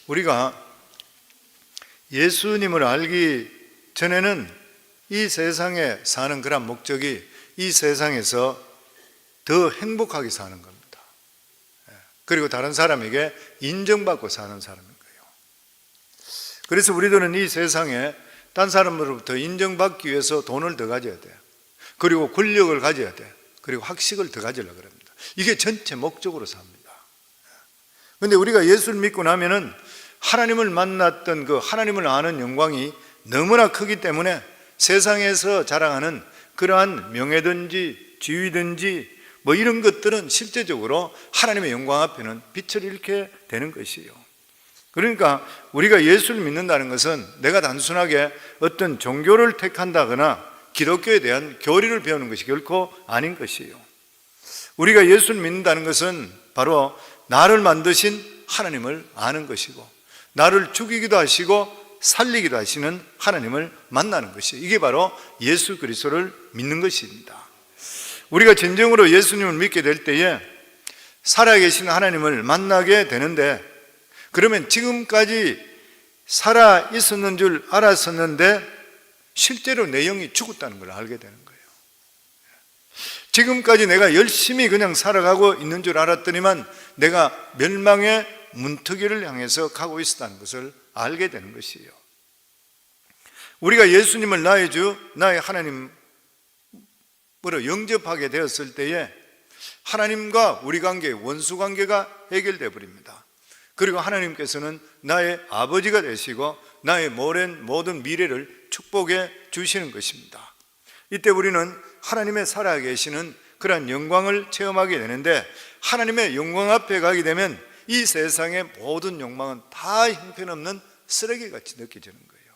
우리가 예수님을 알기 전에는 이 세상에 사는 그런 목적이 이 세상에서 더 행복하게 사는 겁니다. 그리고 다른 사람에게 인정받고 사는 사람인 거예요. 그래서 우리들은 이 세상에 딴 사람으로부터 인정받기 위해서 돈을 더 가져야 돼요. 그리고 권력을 가져야 돼요. 그리고 학식을 더 가지려고 합니다. 이게 전체 목적으로 삽니다. 그런데 우리가 예수를 믿고 나면은 하나님을 만났던 그 하나님을 아는 영광이 너무나 크기 때문에 세상에서 자랑하는 그러한 명예든지 지위든지 뭐 이런 것들은 실제적으로 하나님의 영광 앞에는 빛을 잃게 되는 것이에요. 그러니까 우리가 예수를 믿는다는 것은 내가 단순하게 어떤 종교를 택한다거나 기독교에 대한 교리를 배우는 것이 결코 아닌 것이에요. 우리가 예수를 믿는다는 것은 바로 나를 만드신 하나님을 아는 것이고, 나를 죽이기도 하시고 살리기도 하시는 하나님을 만나는 것이에요. 이게 바로 예수 그리스도를 믿는 것입니다. 우리가 진정으로 예수님을 믿게 될 때에 살아계신 하나님을 만나게 되는데, 그러면 지금까지 살아 있었는 줄 알았었는데 실제로 내 영이 죽었다는 걸 알게 되는 거예요. 지금까지 내가 열심히 그냥 살아가고 있는 줄 알았더니만 내가 멸망의 문턱을 향해서 가고 있었다는 것을 알게 되는 것이에요. 우리가 예수님을 나의 주, 나의 하나님으로 영접하게 되었을 때에 하나님과 우리 관계의 원수 관계가 해결되어 버립니다. 그리고 하나님께서는 나의 아버지가 되시고 나의 모든 미래를 축복해 주시는 것입니다. 이때 우리는 하나님의 살아계시는 그러한 영광을 체험하게 되는데, 하나님의 영광 앞에 가게 되면 이 세상의 모든 욕망은 다 형편없는 쓰레기같이 느껴지는 거예요.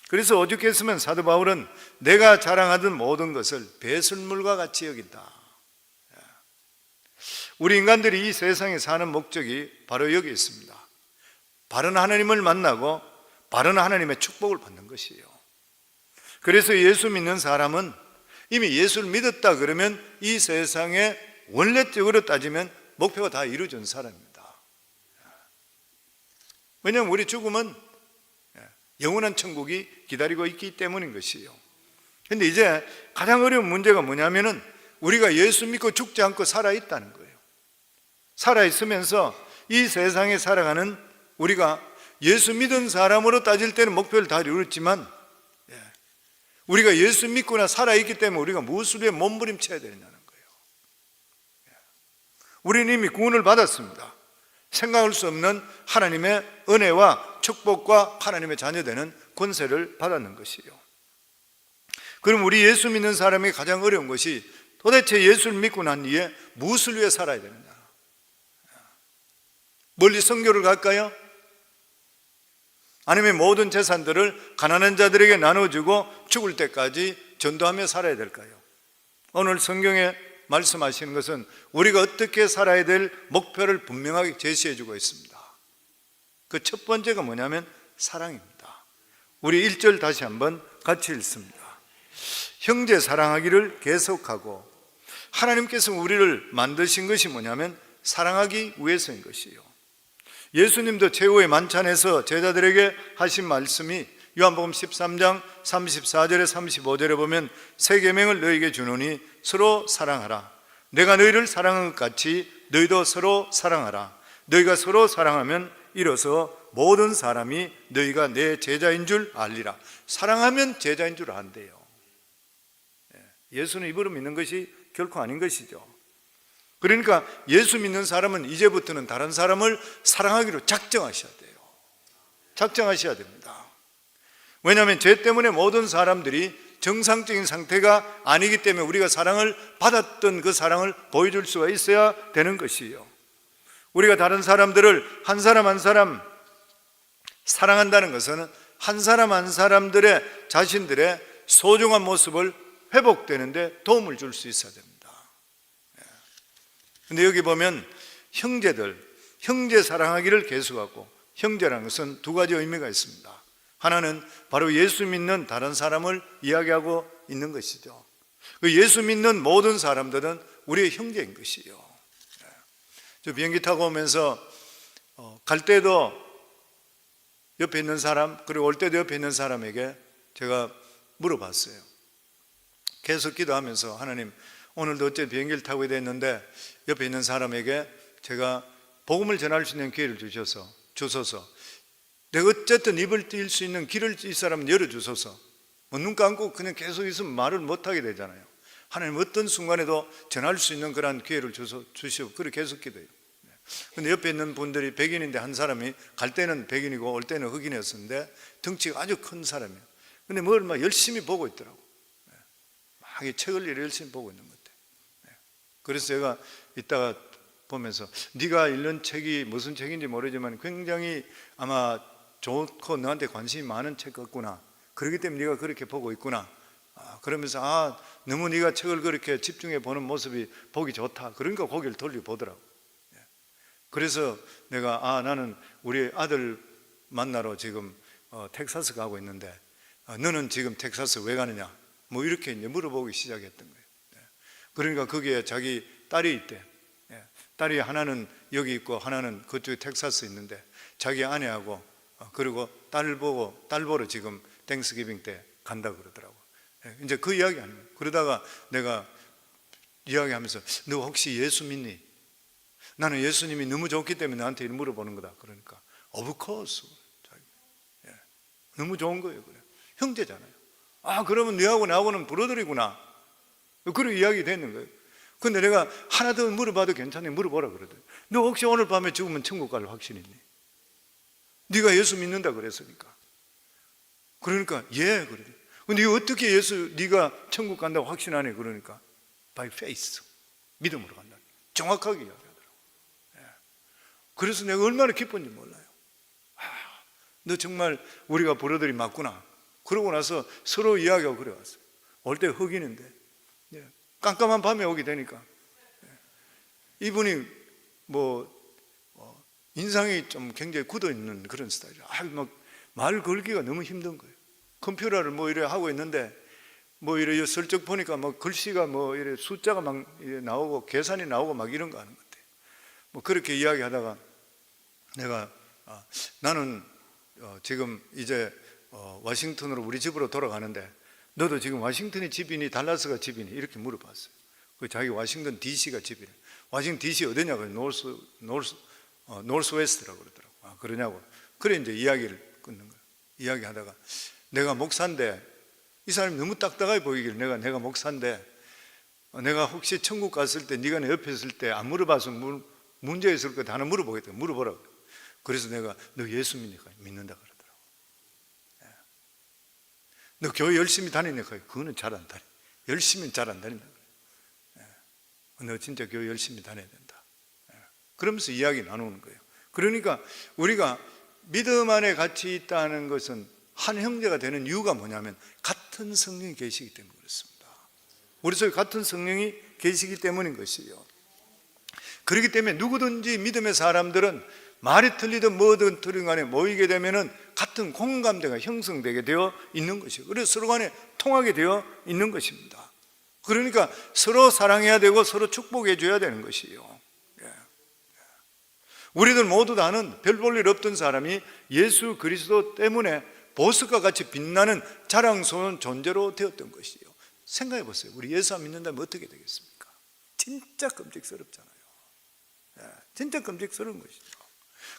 그래서 오죽했으면 사도 바울은 내가 자랑하던 모든 것을 배설물과 같이 여긴다. 우리 인간들이 이 세상에 사는 목적이 바로 여기 있습니다. 바른 하나님을 만나고 바른 하나님의 축복을 받는 것이에요. 그래서 예수 믿는 사람은 이미 예수를 믿었다 그러면 이 세상에 원래적으로 따지면 목표가 다 이루어진 사람입니다. 왜냐하면 우리 죽음은 영원한 천국이 기다리고 있기 때문인 것이에요. 그런데 이제 가장 어려운 문제가 뭐냐면은 우리가 예수 믿고 죽지 않고 살아있다는 거예요. 살아있으면서 이 세상에 살아가는 우리가 예수 믿은 사람으로 따질 때는 목표를 다 이루었지만, 우리가 예수 믿거나 살아있기 때문에 우리가 무엇을 위해 몸부림쳐야 되느냐는 거예요. 우리는 이미 구원을 받았습니다. 생각할 수 없는 하나님의 은혜와 축복과 하나님의 자녀되는 권세를 받았는 것이에요. 그럼 우리 예수 믿는 사람이 가장 어려운 것이 도대체 예수를 믿고 난 뒤에 무엇을 위해 살아야 되느냐. 멀리 선교를 갈까요? 아니면 모든 재산들을 가난한 자들에게 나눠주고 죽을 때까지 전도하며 살아야 될까요? 오늘 성경에 말씀하시는 것은 우리가 어떻게 살아야 될 목표를 분명하게 제시해주고 있습니다. 그 첫 번째가 뭐냐면 사랑입니다. 우리 1절 다시 한번 같이 읽습니다. 형제 사랑하기를 계속하고, 하나님께서 우리를 만드신 것이 뭐냐면 사랑하기 위해서인 것이에요. 예수님도 최후의 만찬에서 제자들에게 하신 말씀이 요한복음 13장 34절에 35절에 보면 새 계명을 너희에게 주노니 서로 사랑하라. 내가 너희를 사랑한 것 같이 너희도 서로 사랑하라. 너희가 서로 사랑하면 이로써 모든 사람이 너희가 내 제자인 줄 알리라. 사랑하면 제자인 줄 안대요. 예수는 입으로 믿는 것이 결코 아닌 것이죠. 그러니까 예수 믿는 사람은 이제부터는 다른 사람을 사랑하기로 작정하셔야 돼요. 작정하셔야 됩니다. 왜냐하면 죄 때문에 모든 사람들이 정상적인 상태가 아니기 때문에 우리가 사랑을 받았던 그 사랑을 보여줄 수가 있어야 되는 것이에요. 우리가 다른 사람들을 한 사람 한 사람 사랑한다는 것은 한 사람 한 사람들의 자신들의 소중한 모습을 회복되는데 도움을 줄 수 있어야 됩니다. 근데 여기 보면 형제 사랑하기를 계속하고, 형제라는 것은 두 가지 의미가 있습니다. 하나는 바로 예수 믿는 다른 사람을 이야기하고 있는 것이죠. 그 예수 믿는 모든 사람들은 우리의 형제인 것이에요. 저 비행기 타고 오면서 갈 때도 옆에 있는 사람, 그리고 올 때도 옆에 있는 사람에게 제가 물어봤어요. 계속 기도하면서 하나님, 오늘도 어째 비행기를 타고 됐는데 옆에 있는 사람에게 제가 복음을 전할 수 있는 기회를 주소서. 내가 어쨌든 입을 띌 수 있는 길을 이 사람은 열어주소서. 눈 감고 그냥 계속 있으면 말을 못하게 되잖아요. 하나님 어떤 순간에도 전할 수 있는 그런 기회를 주시오. 그렇게 계속 기도해요. 근데 옆에 있는 분들이 백인인데 한 사람이 갈 때는 백인이고 올 때는 흑인이었는데 덩치가 아주 큰 사람이에요. 근데 뭘 막 열심히 보고 있더라고. 막 이 책을 열심히 보고 있는 것 같아요. 그래서 제가 이따가 보면서 네가 읽는 책이 무슨 책인지 모르지만 굉장히 아마 좋고 너한테 관심이 많은 책 같구나. 그렇기 때문에 네가 그렇게 보고 있구나. 그러면서 너무 네가 책을 그렇게 집중해 보는 모습이 보기 좋다. 그러니까 고개를 돌려보더라고. 그래서 내가 나는 우리 아들 만나러 지금 텍사스 가고 있는데 너는 지금 텍사스 왜 가느냐? 뭐 이렇게 이제 물어보기 시작했던 거예요. 그러니까 거기에 자기 딸이 있대. 딸이 하나는 여기 있고 하나는 그쪽에 텍사스 있는데 자기 아내하고 그리고 딸 보러 지금 땡스기빙 때 간다 그러더라고. 이제 그 이야기 아니에요. 그러다가 내가 이야기하면서 너 혹시 예수 믿니? 나는 예수님이 너무 좋기 때문에 나한테 이렇게 물어보는 거다. 그러니까 of course. 너무 좋은 거예요. 그래. 형제잖아요. 그러면 너하고 나하고는 브러들이구나. 그런 이야기 됐는 거예요. 근데 내가 하나 더 물어봐도 괜찮니? 물어보라 그러더니 너 혹시 오늘 밤에 죽으면 천국 갈 확신 있니? 네가 예수 믿는다 그랬으니까. 그러니까 예 그래. 근데 어떻게 네가 천국 간다고 확신하네? 그러니까 by faith, 믿음으로 간다. 정확하게 이야기하더라고. 그래서 내가 얼마나 기쁜지 몰라요. 너 정말 우리가 브러들이 맞구나. 그러고 나서 서로 이야기하고 그래 왔어요. 올 때 흑인인데 깜깜한 밤에 오게 되니까 이분이 인상이 좀 굉장히 굳어 있는 그런 스타일이에요. 말 걸기가 너무 힘든 거예요. 컴퓨터를 이래 하고 있는데 이래 슬쩍 보니까 글씨가 이래 숫자가 막 이래 나오고 계산이 나오고 막 이런 거 하는 것 같아요. 그렇게 이야기하다가 내가 나는 지금 이제 워싱턴으로 우리 집으로 돌아가는데 너도 지금 워싱턴이 집이니 달라스가 집이니? 이렇게 물어봤어요. 자기 워싱턴 DC가 집이래. 워싱턴 DC 어디냐고? 노스 웨스트라고 그러더라고. 그러냐고. 그래 이제 이야기를 끊는 거예요. 이야기하다가 내가 목사인데 이 사람이 너무 딱딱하게 보이길래 내가 목사인데 내가 혹시 천국 갔을 때 네가 내 옆에 있을 때 안 물어봐서 문제 있을 거 하나 물어보겠다. 물어보라고. 그래서 내가 너 예수 믿는다 그러더라고. 너 교회 열심히 다니니까 그거는 잘 안 다니. 열심히 잘 안 다닌다 그래. 너 진짜 교회 열심히 다녀야 된다. 그러면서 이야기 나누는 거예요. 그러니까 우리가 믿음 안에 같이 있다는 것은 한 형제가 되는 이유가 뭐냐면 같은 성령이 계시기 때문에 그렇습니다. 우리 속에 같은 성령이 계시기 때문인 것이에요. 그렇기 때문에 누구든지 믿음의 사람들은 말이 틀리든 뭐든 틀린 간에 모이게 되면은 같은 공감대가 형성되게 되어 있는 것이에요. 그래서 서로 간에 통하게 되어 있는 것입니다. 그러니까 서로 사랑해야 되고 서로 축복해 줘야 되는 것이에요. 우리들 모두 다는 별 볼 일 없던 사람이 예수 그리스도 때문에 보석과 같이 빛나는 자랑스러운 존재로 되었던 것이에요. 생각해 보세요. 우리 예수 안 믿는다면 어떻게 되겠습니까? 진짜 끔찍스럽잖아요. 진짜 끔찍스러운 것이죠.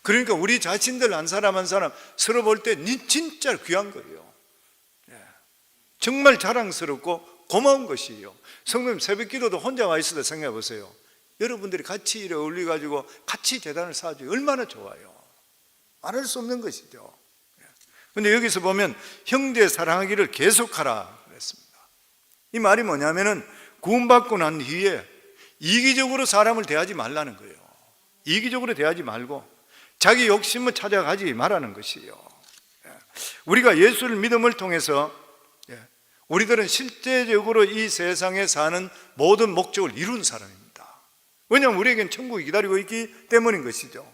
그러니까 우리 자신들 한 사람 한 사람 서로 볼 때 진짜 귀한 거예요. 정말 자랑스럽고 고마운 것이에요. 성도님 새벽 기도도 혼자 와 있어도 생각해 보세요. 여러분들이 같이 이래 어울려가지고 같이 재단을 쌓아줘요. 얼마나 좋아요. 말할 수 없는 것이죠. 그런데 여기서 보면 형제 사랑하기를 계속하라 그랬습니다. 이 말이 뭐냐면은 구원받고 난 뒤에 이기적으로 사람을 대하지 말라는 거예요. 이기적으로 대하지 말고 자기 욕심을 찾아가지 말라는 것이에요. 우리가 예수를 믿음을 통해서 우리들은 실제적으로 이 세상에 사는 모든 목적을 이룬 사람입니다. 왜냐하면 우리에겐 천국이 기다리고 있기 때문인 것이죠.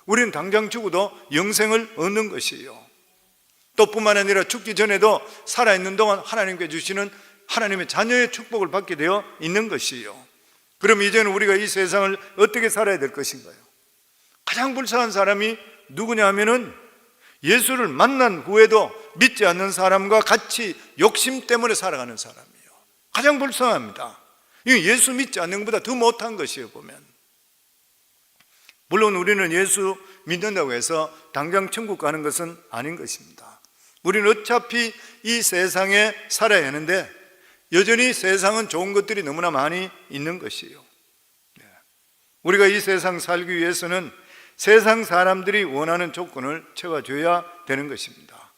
우리는 당장 죽어도 영생을 얻는 것이에요. 또 뿐만 아니라 죽기 전에도 살아있는 동안 하나님께 주시는 하나님의 자녀의 축복을 받게 되어 있는 것이에요. 그럼 이제는 우리가 이 세상을 어떻게 살아야 될 것인가요? 가장 불쌍한 사람이 누구냐 하면은 예수를 만난 후에도 믿지 않는 사람과 같이 욕심 때문에 살아가는 사람이에요. 가장 불쌍합니다. 이게 예수 믿지 않는 것보다 더 못한 것이에요, 보면. 물론 우리는 예수 믿는다고 해서 당장 천국 가는 것은 아닌 것입니다. 우리는 어차피 이 세상에 살아야 하는데 여전히 세상은 좋은 것들이 너무나 많이 있는 것이에요. 우리가 이 세상 살기 위해서는 세상 사람들이 원하는 조건을 채워줘야 되는 것입니다.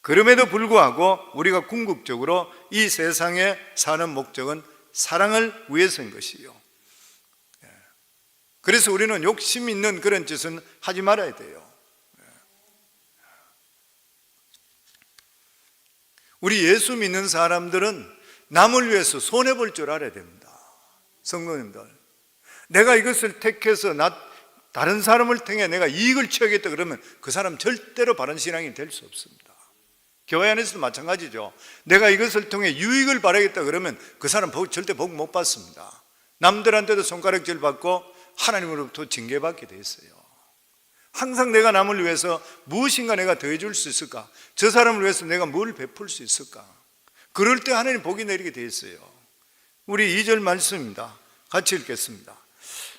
그럼에도 불구하고 우리가 궁극적으로 이 세상에 사는 목적은 사랑을 위해서인 것이요. 그래서 우리는 욕심 있는 그런 짓은 하지 말아야 돼요. 우리 예수 믿는 사람들은 남을 위해서 손해볼 줄 알아야 됩니다. 성도님들, 내가 이것을 택해서 다른 사람을 통해 내가 이익을 취하겠다 그러면 그 사람 절대로 바른 신앙이 될 수 없습니다. 교회 안에서도 마찬가지죠. 내가 이것을 통해 유익을 바라겠다 그러면 그 사람 절대 복 못 받습니다. 남들한테도 손가락질 받고 하나님으로부터 징계받게 돼 있어요. 항상 내가 남을 위해서 무엇인가 내가 더해줄 수 있을까? 저 사람을 위해서 내가 뭘 베풀 수 있을까? 그럴 때 하나님 복이 내리게 돼 있어요. 우리 2절 말씀입니다. 같이 읽겠습니다.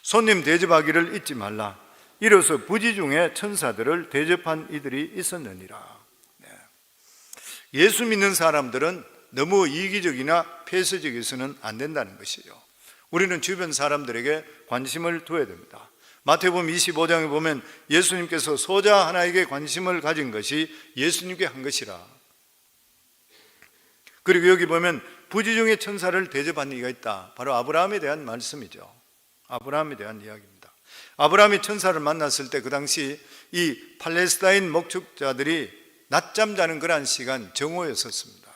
손님 대접하기를 잊지 말라. 이로써 부지 중에 천사들을 대접한 이들이 있었느니라. 예수 믿는 사람들은 너무 이기적이나 폐쇄적이어서는 안 된다는 것이에요. 우리는 주변 사람들에게 관심을 둬야 됩니다. 마태복음 25장에 보면 예수님께서 소자 하나에게 관심을 가진 것이 예수님께 한 것이라. 그리고 여기 보면 부지 중에 천사를 대접한 이가 있다. 바로 아브라함에 대한 말씀이죠. 아브라함에 대한 이야기입니다. 아브라함이 천사를 만났을 때 그 당시 이 팔레스타인 목축자들이 낮잠 자는 그러한 시간 정오였었습니다.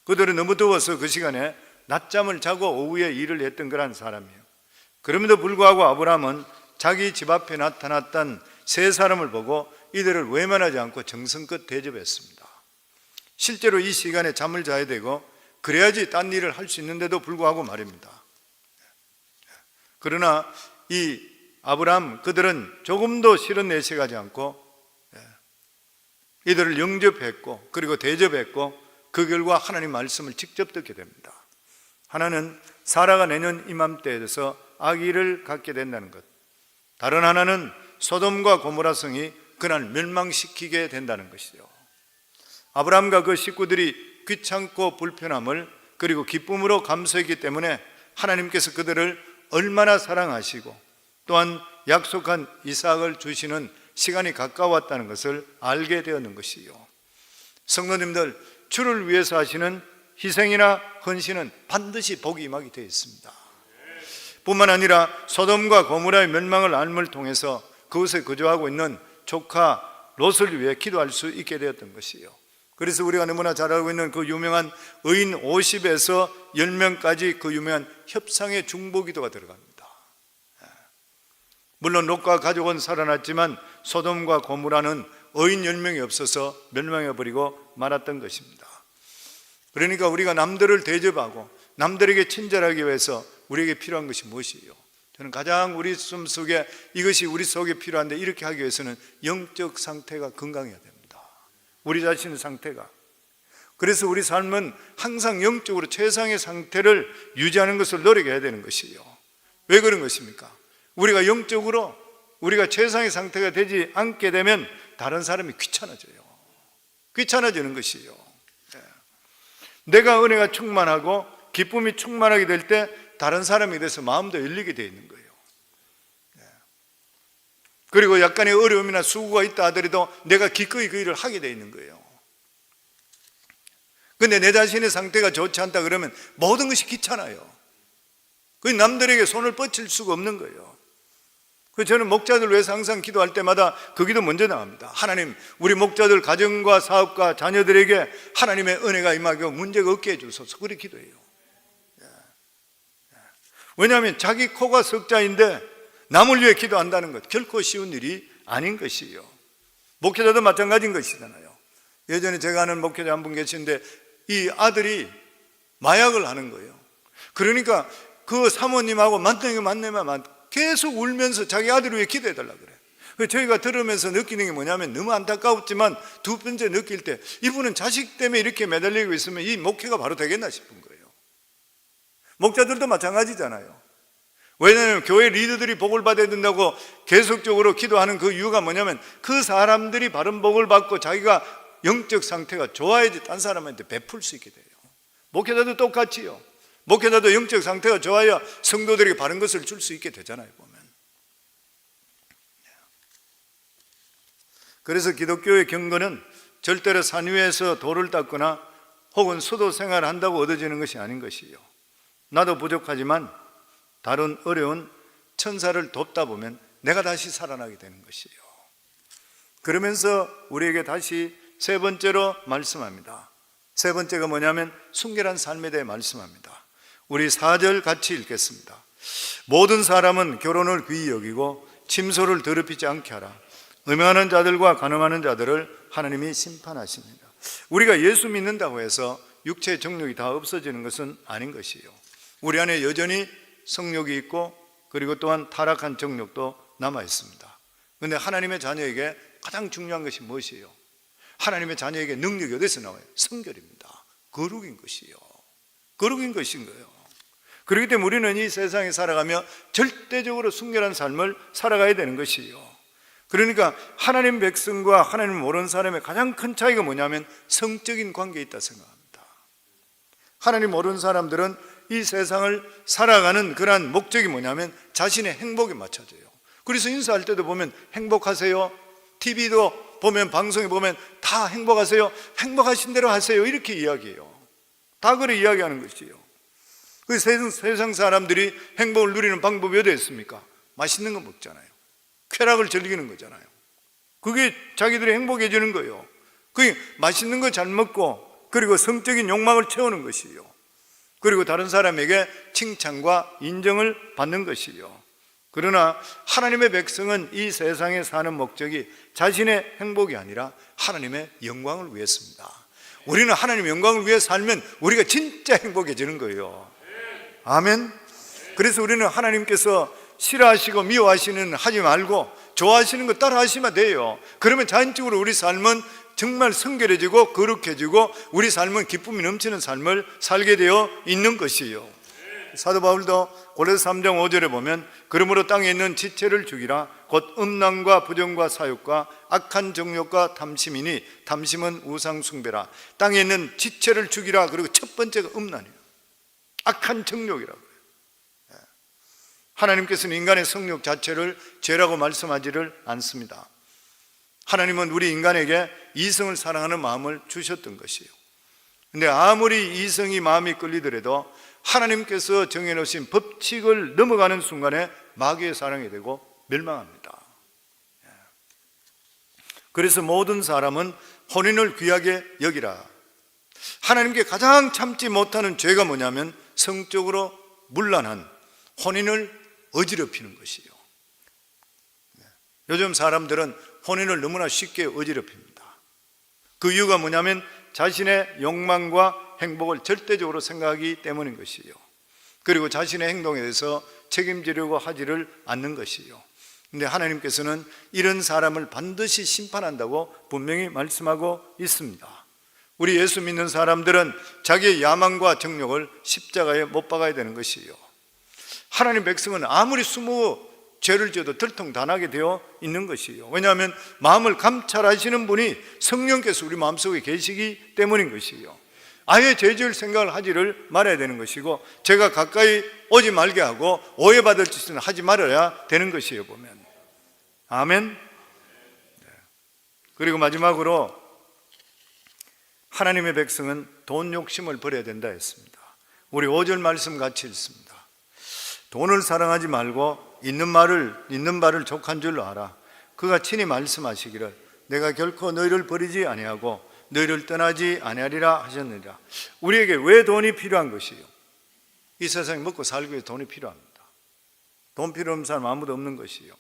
그들은 너무 더워서 그 시간에 낮잠을 자고 오후에 일을 했던 그러한 사람이에요. 그럼에도 불구하고 아브라함은 자기 집 앞에 나타났던 세 사람을 보고 이들을 외면하지 않고 정성껏 대접했습니다. 실제로 이 시간에 잠을 자야 되고 그래야지 딴 일을 할 수 있는데도 불구하고 말입니다. 그러나 이 아브라함 그들은 조금도 싫은 내색하지 않고 이들을 영접했고 그리고 대접했고 그 결과 하나님 말씀을 직접 듣게 됩니다. 하나는 사라가 내년 이맘때에서 아기를 갖게 된다는 것, 다른 하나는 소돔과 고모라 성이 그날 멸망시키게 된다는 것이죠. 아브라함과 그 식구들이 귀찮고 불편함을 그리고 기쁨으로 감수했기 때문에 하나님께서 그들을 얼마나 사랑하시고 또한 약속한 이삭을 주시는 시간이 가까웠다는 것을 알게 되었는 것이요. 성도님들, 주를 위해서 하시는 희생이나 헌신은 반드시 복이 임하게 되어 있습니다. 뿐만 아니라 소돔과 고모라의 멸망을 알물 통해서 그곳에 거주하고 있는 조카 롯을 위해 기도할 수 있게 되었던 것이요. 그래서 우리가 너무나 잘 알고 있는 그 유명한 의인 50에서 10명까지 그 유명한 협상의 중보기도가 들어갑니다. 물론 롯과 가족은 살아났지만 소돔과 고모라는 의인 10명이 없어서 멸망해버리고 말았던 것입니다. 그러니까 우리가 남들을 대접하고 남들에게 친절하기 위해서 우리에게 필요한 것이 무엇이에요? 저는 가장 우리 삶 속에 이것이 우리 속에 필요한데 이렇게 하기 위해서는 영적 상태가 건강해야 됩니다. 우리 자신의 상태가. 그래서 우리 삶은 항상 영적으로 최상의 상태를 유지하는 것을 노력해야 되는 것이에요. 왜 그런 것입니까? 우리가 영적으로 우리가 최상의 상태가 되지 않게 되면 다른 사람이 귀찮아지는 것이에요. 내가 은혜가 충만하고 기쁨이 충만하게 될 때 다른 사람에 대해서 마음도 열리게 되어 있는 거예요. 그리고 약간의 어려움이나 수고가 있다 하더라도 내가 기꺼이 그 일을 하게 되어 있는 거예요. 근데 내 자신의 상태가 좋지 않다 그러면 모든 것이 귀찮아요. 그 남들에게 손을 뻗칠 수가 없는 거예요. 그래서 저는 목자들 위해서 항상 기도할 때마다 그 기도 먼저 나옵니다. 하나님, 우리 목자들 가정과 사업과 자녀들에게 하나님의 은혜가 임하고 문제가 없게 해주소서. 그렇게 기도해요. 왜냐하면 자기 코가 석자인데 남을 위해 기도한다는 것 결코 쉬운 일이 아닌 것이에요. 목회자도 마찬가지인 것이잖아요. 예전에 제가 아는 목회자 한 분 계신데 이 아들이 마약을 하는 거예요. 그러니까 그 사모님하고 만나면 계속 울면서 자기 아들 위해 기도해달라 그래. 저희가 들으면서 느끼는 게 뭐냐면 너무 안타까웠지만 두 번째 느낄 때 이분은 자식 때문에 이렇게 매달리고 있으면 이 목회가 바로 되겠나 싶은 거예요. 목자들도 마찬가지잖아요. 왜냐하면 교회 리더들이 복을 받아야 된다고 계속적으로 기도하는 그 이유가 뭐냐면 그 사람들이 바른 복을 받고 자기가 영적 상태가 좋아야지 딴 사람한테 베풀 수 있게 돼요. 목회자도 똑같이요. 목회자도 영적 상태가 좋아야 성도들에게 바른 것을 줄 수 있게 되잖아요, 보면. 그래서 기독교의 경건은 절대로 산 위에서 돌을 닦거나 혹은 수도 생활을 한다고 얻어지는 것이 아닌 것이요. 나도 부족하지만 다른 어려운 천사를 돕다 보면 내가 다시 살아나게 되는 것이요. 그러면서 우리에게 다시 세 번째로 말씀합니다. 세 번째가 뭐냐면 순결한 삶에 대해 말씀합니다. 우리 4절 같이 읽겠습니다. 모든 사람은 결혼을 귀히 여기고 침소를 더럽히지 않게 하라. 음행하는 자들과 간음하는 자들을 하나님이 심판하십니다. 우리가 예수 믿는다고 해서 육체의 정욕이 다 없어지는 것은 아닌 것이요. 우리 안에 여전히 성욕이 있고 그리고 또한 타락한 정욕도 남아 있습니다. 그런데 하나님의 자녀에게 가장 중요한 것이 무엇이에요? 하나님의 자녀에게 능력이 어디서 나와요? 성결입니다. 거룩인 것이요. 거룩인 것인 거예요. 그렇기 때문에 우리는 이 세상에 살아가며 절대적으로 순결한 삶을 살아가야 되는 것이요. 그러니까 하나님 백성과 하나님 모르는 사람의 가장 큰 차이가 뭐냐면 성적인 관계에 있다 생각합니다. 하나님 모르는 사람들은 이 세상을 살아가는 그러한 목적이 뭐냐면 자신의 행복에 맞춰져요. 그래서 인사할 때도 보면 행복하세요. TV도 보면 방송에 보면 다 행복하세요. 행복하신 대로 하세요. 이렇게 이야기해요. 다 그래 이야기하는 것이에요. 그 세상 사람들이 행복을 누리는 방법이 어디 있습니까? 맛있는 거 먹잖아요. 쾌락을 즐기는 거잖아요. 그게 자기들이 행복해지는 거예요. 그게 맛있는 거 잘 먹고 그리고 성적인 욕망을 채우는 것이에요. 그리고 다른 사람에게 칭찬과 인정을 받는 것이요. 그러나 하나님의 백성은 이 세상에 사는 목적이 자신의 행복이 아니라 하나님의 영광을 위해서입니다. 우리는 하나님의 영광을 위해 살면 우리가 진짜 행복해지는 거예요. 아멘. 그래서 우리는 하나님께서 싫어하시고 미워하시는 하지 말고 좋아하시는 거 따라 하시면 돼요. 그러면 자연적으로 우리 삶은 정말 성결해지고 거룩해지고 우리 삶은 기쁨이 넘치는 삶을 살게 되어 있는 것이에요. 사도 바울도 고린도서 3장 5절에 보면 그러므로 땅에 있는 지체를 죽이라 곧 음란과 부정과 사욕과 악한 정욕과 탐심이니 탐심은 우상 숭배라. 땅에 있는 지체를 죽이라. 그리고 첫 번째가 음란이에요. 악한 정욕이라고 해요. 하나님께서는 인간의 성욕 자체를 죄라고 말씀하지를 않습니다. 하나님은 우리 인간에게 이성을 사랑하는 마음을 주셨던 것이에요. 근데 아무리 이성이 마음이 끌리더라도 하나님께서 정해놓으신 법칙을 넘어가는 순간에 마귀의 사랑이 되고 멸망합니다. 그래서 모든 사람은 혼인을 귀하게 여기라. 하나님께 가장 참지 못하는 죄가 뭐냐면 성적으로 문란한 혼인을 어지럽히는 것이에요. 요즘 사람들은 혼인을 너무나 쉽게 어지럽힙니다. 그 이유가 뭐냐면 자신의 욕망과 행복을 절대적으로 생각하기 때문인 것이에요. 그리고 자신의 행동에 대해서 책임지려고 하지를 않는 것이에요. 그런데 하나님께서는 이런 사람을 반드시 심판한다고 분명히 말씀하고 있습니다. 우리 예수 믿는 사람들은 자기의 야망과 정욕을 십자가에 못 박아야 되는 것이에요. 하나님 백성은 아무리 스무 죄를 지어도 들통단하게 되어 있는 것이에요. 왜냐하면 마음을 감찰하시는 분이 성령께서 우리 마음속에 계시기 때문인 것이에요. 아예 죄 지을 생각을 하지를 말아야 되는 것이고 제가 가까이 오지 말게 하고 오해받을 짓은 하지 말아야 되는 것이에요, 보면. 아멘. 그리고 마지막으로 하나님의 백성은 돈 욕심을 버려야 된다 했습니다. 우리 5절 말씀 같이 읽습니다. 돈을 사랑하지 말고 있는 바를 족한 줄로 알아. 그가 친히 말씀하시기를 내가 결코 너희를 버리지 아니하고 너희를 떠나지 아니하리라 하셨느니라. 우리에게 왜 돈이 필요한 것이요? 이 세상에 먹고 살기 위해 돈이 필요합니다. 돈 필요 없는 사람 아무도 없는 것이요.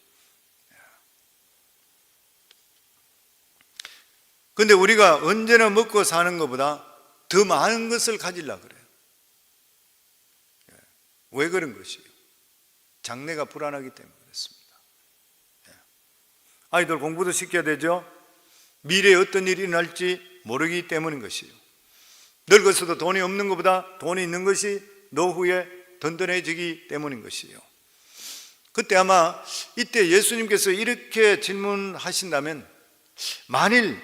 그런데 우리가 언제나 먹고 사는 것보다 더 많은 것을 가지려고 그래요. 왜 그런 것이요? 장래가 불안하기 때문에 그렇습니다. 아이들 공부도 시켜야 되죠. 미래에 어떤 일이 일어날지 모르기 때문인 것이요. 늙어서도 돈이 없는 것보다 돈이 있는 것이 노후에 든든해지기 때문인 것이요. 그때 아마 이때 예수님께서 이렇게 질문하신다면, 만일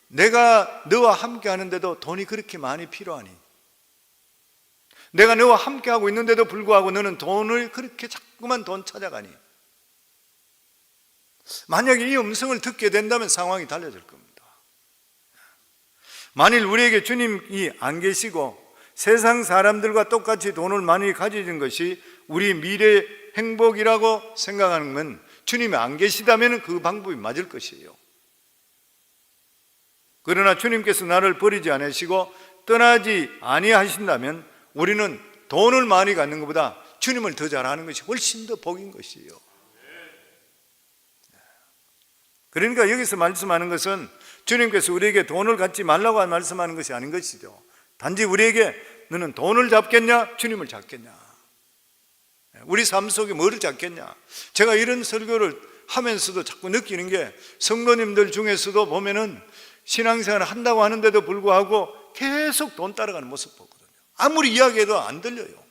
내가 너와 함께 하는데도 돈이 그렇게 많이 필요하니, 내가 너와 함께 하고 있는데도 불구하고 너는 돈을 그렇게 자꾸만 돈 찾아가니, 만약에 이 음성을 듣게 된다면 상황이 달라질 겁니다. 만일 우리에게 주님이 안 계시고 세상 사람들과 똑같이 돈을 많이 가지는 것이 우리 미래 행복이라고 생각하는 건, 주님이 안 계시다면 그 방법이 맞을 것이에요. 그러나 주님께서 나를 버리지 않으시고 떠나지 아니하신다면 우리는 돈을 많이 갖는 것보다 주님을 더 잘하는 것이 훨씬 더 복인 것이에요. 그러니까 여기서 말씀하는 것은 주님께서 우리에게 돈을 갖지 말라고 말씀하는 것이 아닌 것이죠. 단지 우리에게 너는 돈을 잡겠냐, 주님을 잡겠냐, 우리 삶 속에 뭐를 잡겠냐. 제가 이런 설교를 하면서도 자꾸 느끼는 게, 성도님들 중에서도 보면은 신앙생활을 한다고 하는데도 불구하고 계속 돈 따라가는 모습 보거든요. 아무리 이야기해도 안 들려요.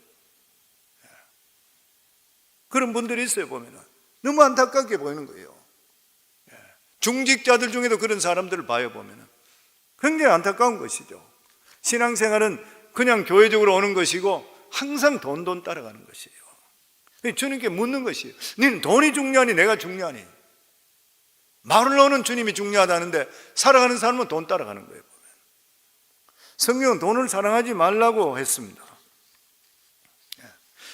그런 분들이 있어요. 보면은 너무 안타깝게 보이는 거예요. 중직자들 중에도 그런 사람들을 봐요. 보면은 굉장히 안타까운 것이죠. 신앙생활은 그냥 교회적으로 오는 것이고 항상 돈 따라가는 것이에요. 주님께 묻는 것이에요. 너는 돈이 중요하니 내가 중요하니? 말로는 주님이 중요하다는데 살아가는 사람은 돈 따라가는 거예요. 성경은 돈을 사랑하지 말라고 했습니다.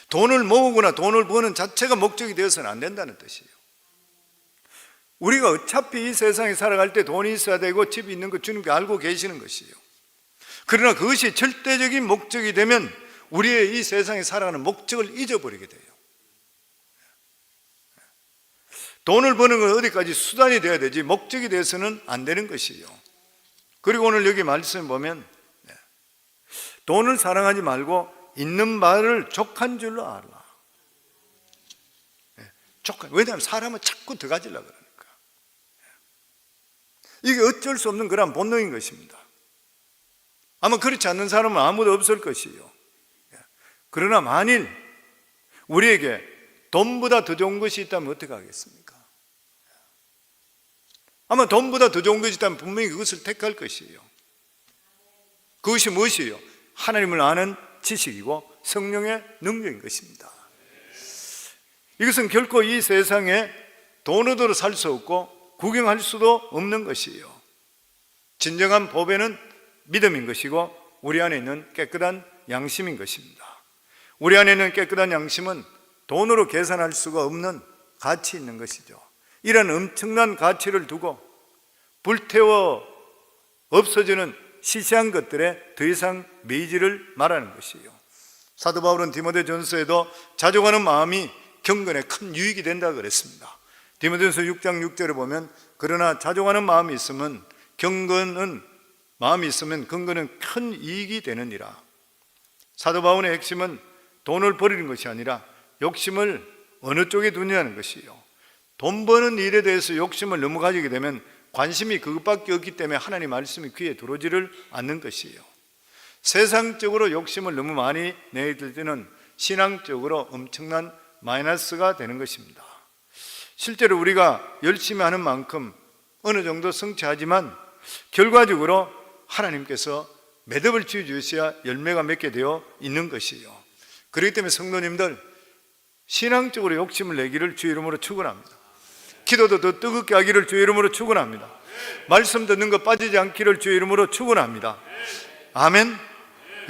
돈을 모으거나 돈을 버는 자체가 목적이 되어서는 안 된다는 뜻이에요. 우리가 어차피 이 세상에 살아갈 때 돈이 있어야 되고 집이 있는 것 주님께 알고 계시는 것이에요. 그러나 그것이 절대적인 목적이 되면 우리의 이 세상에 살아가는 목적을 잊어버리게 돼요. 돈을 버는 건 어디까지 수단이 되어야 되지 목적이 되어서는 안 되는 것이에요. 그리고 오늘 여기 말씀 보면 돈을 사랑하지 말고 있는 말을 족한 줄로 알아. 왜냐하면 사람은 자꾸 더 가지려고 그러니까. 이게 어쩔 수 없는 그런 본능인 것입니다. 아마 그렇지 않는 사람은 아무도 없을 것이에요. 그러나 만일 우리에게 돈보다 더 좋은 것이 있다면 어떻게 하겠습니까? 아마 돈보다 더 좋은 것이 있다면 분명히 그것을 택할 것이에요. 그것이 무엇이에요? 하나님을 아는 지식이고 성령의 능력인 것입니다. 이것은 결코 이 세상에 돈으로 살 수 없고 구경할 수도 없는 것이에요. 진정한 보배는 믿음인 것이고 우리 안에 있는 깨끗한 양심인 것입니다. 우리 안에 있는 깨끗한 양심은 돈으로 계산할 수가 없는 가치 있는 것이죠. 이런 엄청난 가치를 두고 불태워 없어지는 시시한 것들에 더 이상 매이지를 말하는 것이에요. 사도 바울은 디모데전서에도 자족하는 마음이 경건에 큰 유익이 된다고 그랬습니다. 디모데전서 6장 6절에 보면, 그러나 자족하는 마음이 있으면 경건은 큰 이익이 되느니라. 사도 바울의 핵심은 돈을 버리는 것이 아니라 욕심을 어느 쪽에 두느냐는 것이에요. 돈 버는 일에 대해서 욕심을 너무 가지게 되면 관심이 그것밖에 없기 때문에 하나님 말씀이 귀에 들어오지를 않는 것이에요. 세상적으로 욕심을 너무 많이 내들 때는 신앙적으로 엄청난 마이너스가 되는 것입니다. 실제로 우리가 열심히 하는 만큼 어느 정도 성취하지만 결과적으로 하나님께서 매듭을 지어주셔야 열매가 맺게 되어 있는 것이에요. 그렇기 때문에 성도님들, 신앙적으로 욕심을 내기를 주의 이름으로 축원합니다. 기도도 더 뜨겁게 하기를 주의 이름으로 축원합니다. 말씀 듣는 것 빠지지 않기를 주의 이름으로 축원합니다. 아멘.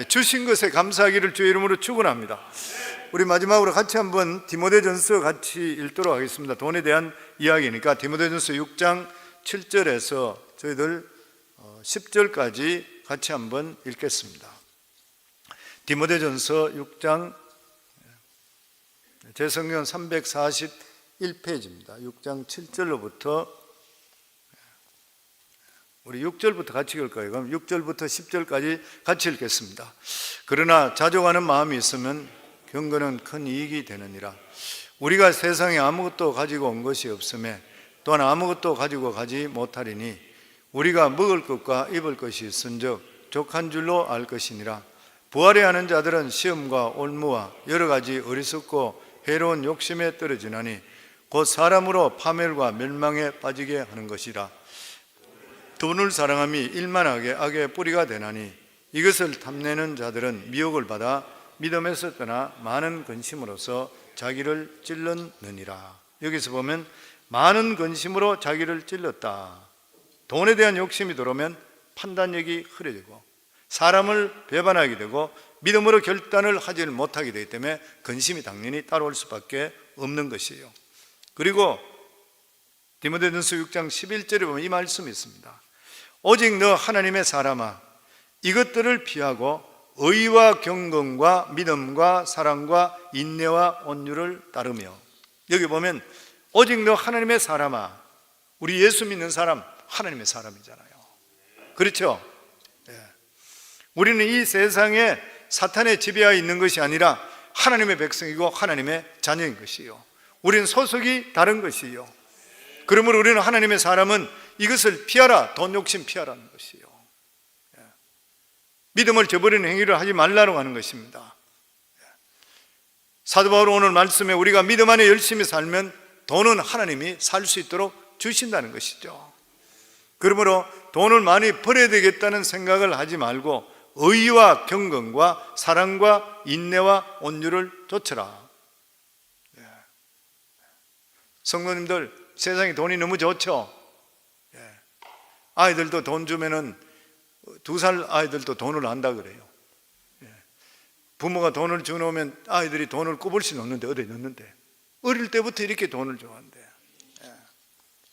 주신 것에 감사하기를 주의 이름으로 축원합니다. 우리 마지막으로 같이 한번 디모데전서 같이 읽도록 하겠습니다. 돈에 대한 이야기니까 디모데전서 6장 7절에서 저희들 10절까지 같이 한번 읽겠습니다. 디모데전서 6장, 제 성경 341페이지입니다. 6장 7절로부터 우리 6절부터 같이 읽을까요? 그럼 6절부터 10절까지 같이 읽겠습니다. 그러나 자족하는 마음이 있으면 경건은 큰 이익이 되느니라. 우리가 세상에 아무것도 가지고 온 것이 없음에 또한 아무것도 가지고 가지 못하리니 우리가 먹을 것과 입을 것이 있은즉 족한 줄로 알 것이니라. 부활해 하는 자들은 시험과 올무와 여러 가지 어리석고 해로운 욕심에 떨어지나니 곧 사람으로 파멸과 멸망에 빠지게 하는 것이라. 돈을 사랑함이 일만하게 악의 뿌리가 되나니 이것을 탐내는 자들은 미혹을 받아 믿음에서 떠나 많은 근심으로써 자기를 찔렀느니라. 여기서 보면 많은 근심으로 자기를 찔렀다. 돈에 대한 욕심이 들어오면 판단력이 흐려지고 사람을 배반하게 되고 믿음으로 결단을 하지 못하게 되기 때문에 근심이 당연히 따라올 수밖에 없는 것이에요. 그리고 디모데전서 6장 11절에 보면 이 말씀이 있습니다. 오직 너 하나님의 사람아 이것들을 피하고 의와 경건과 믿음과 사랑과 인내와 온유를 따르며. 여기 보면 오직 너 하나님의 사람아, 우리 예수 믿는 사람 하나님의 사람이잖아요. 그렇죠? 우리는 이 세상에 사탄의 지배하에 있는 것이 아니라 하나님의 백성이고 하나님의 자녀인 것이요, 우리는 소속이 다른 것이요. 그러므로 우리는 하나님의 사람은 이것을 피하라, 돈 욕심 피하라는 것이요, 믿음을 저버리는 행위를 하지 말라고 하는 것입니다. 사도 바울은 오늘 말씀에 우리가 믿음 안에 열심히 살면 돈은 하나님이 살 수 있도록 주신다는 것이죠. 그러므로 돈을 많이 벌어야 되겠다는 생각을 하지 말고 의와 경건과 사랑과 인내와 온유를 좇으라. 성도님들, 세상에 돈이 너무 좋죠. 아이들도 돈 주면은 2살 아이들도 돈을 안다 그래요. 부모가 돈을 주놓으면 아이들이 돈을 꼽을씩 넣는데 어디 넣는데, 어릴 때부터 이렇게 돈을 좋아한대.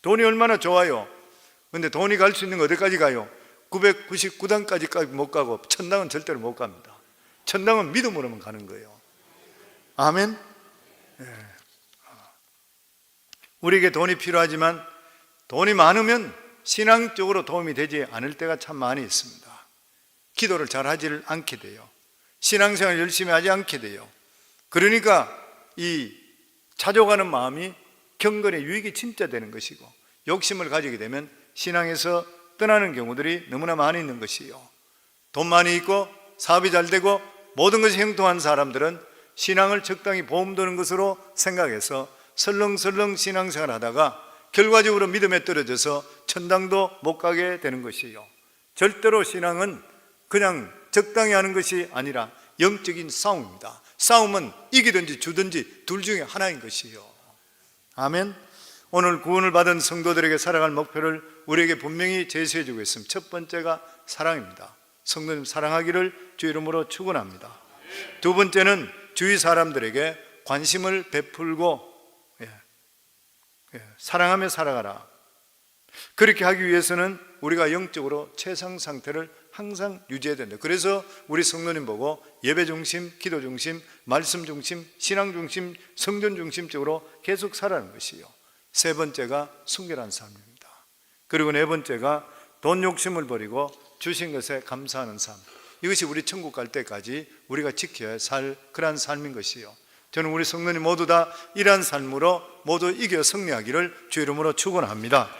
돈이 얼마나 좋아요. 근데 돈이 갈 수 있는 거 어디까지 가요? 999단까지 못 가고 천당은 절대로 못 갑니다. 천당은 믿음으로만 가는 거예요. 아멘. 우리에게 돈이 필요하지만 돈이 많으면 신앙적으로 도움이 되지 않을 때가 참 많이 있습니다. 기도를 잘 하지 않게 돼요. 신앙생활 열심히 하지 않게 돼요. 그러니까 이 찾아가는 마음이 경건의 유익이 진짜 되는 것이고, 욕심을 가지게 되면 신앙에서 떠나는 경우들이 너무나 많이 있는 것이요, 돈 많이 있고 사업이 잘 되고 모든 것이 형통한 사람들은 신앙을 적당히 보험 드는 것으로 생각해서 설렁설렁 신앙생활 하다가 결과적으로 믿음에 떨어져서 천당도 못 가게 되는 것이에요. 절대로 신앙은 그냥 적당히 하는 것이 아니라 영적인 싸움입니다. 싸움은 이기든지 주든지 둘 중에 하나인 것이에요. 아멘. 오늘 구원을 받은 성도들에게 살아갈 목표를 우리에게 분명히 제시해 주고 있습니다. 첫 번째가 사랑입니다. 성도님 사랑하기를 주 이름으로 축원합니다. 두 번째는 주위 사람들에게 관심을 베풀고 사랑하며 살아가라. 그렇게 하기 위해서는 우리가 영적으로 최상 상태를 항상 유지해야 된다. 그래서 우리 성도님 보고 예배 중심, 기도 중심, 말씀 중심, 신앙 중심, 성전 중심적으로 계속 살아가는 것이요. 세 번째가 순결한 삶입니다. 그리고 네 번째가 돈 욕심을 버리고 주신 것에 감사하는 삶. 이것이 우리 천국 갈 때까지 우리가 지켜야 살 그러한 삶인 것이요. 저는 우리 성도님 모두 다 이러한 삶으로 모두 이겨 승리하기를 주 이름으로 축원합니다.